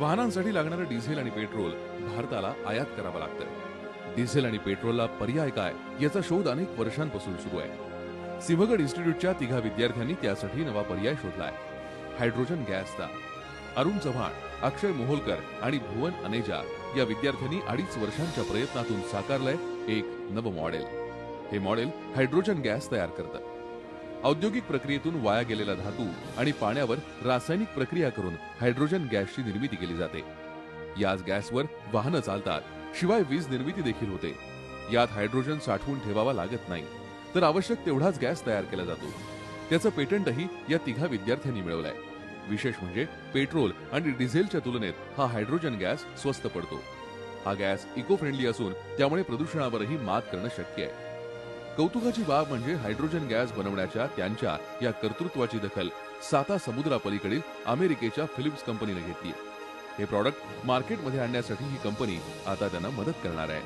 वाहनांसाठी लागणारं डिझेल आणि पेट्रोल भारताला आयात करावं लागतं। डिझेल आणि पेट्रोलला पर्याय काय याचा शोध अनेक वर्षांपासून सुरू आहे। सिंहगड इन्स्टिट्यूटच्या तिघा विद्यार्थ्यांनी त्यासाठी नवा पर्याय शोधलाय, हायड्रोजन गॅसचा। अरुण चव्हाण, अक्षय मोहोलकर आणि भुवन अनेजा या विद्यार्थ्यांनी 2.5 वर्षांच्या प्रयत्नातून साकारलंय एक नवं मॉडेल। हे मॉडेल हायड्रोजन गॅस तयार करतं। औद्योगिक प्रक्रियेतून वाया गेलेला धातू आणि पाण्यावर रासायनिक प्रक्रिया करून हायड्रोजन गॅसची निर्मिती केली जाते। याच गॅसवर वाहनं चालतात, शिवाय वीज निर्मिती देखील होते। यात हायड्रोजन साठवून ठेवावा लागत नाही, तर आवश्यक तेवढाच गॅस तयार केला जातो। त्याचं पेटंटही या तिघा विद्यार्थ्यांनी मिळवलंय। विशेष म्हणजे पेट्रोल आणि डिझेलच्या तुलनेत हा हायड्रोजन गॅस स्वस्त पडतो। हा गॅस इको फ्रेंडली असून त्यामुळे प्रदूषणावरही मात करणं शक्य आहे। कौतुकाची बाब म्हणजे हायड्रोजन गॅस बनवण्याच्या त्यांच्या या कर्तृत्वाची दखल 7 समुद्रापलीकडील अमेरिकेच्या फिलिप्स कंपनीने घेतली। हे प्रॉडक्ट मार्केटमध्ये आणण्यासाठी ही कंपनी आता त्यांना मदत करणार आहे।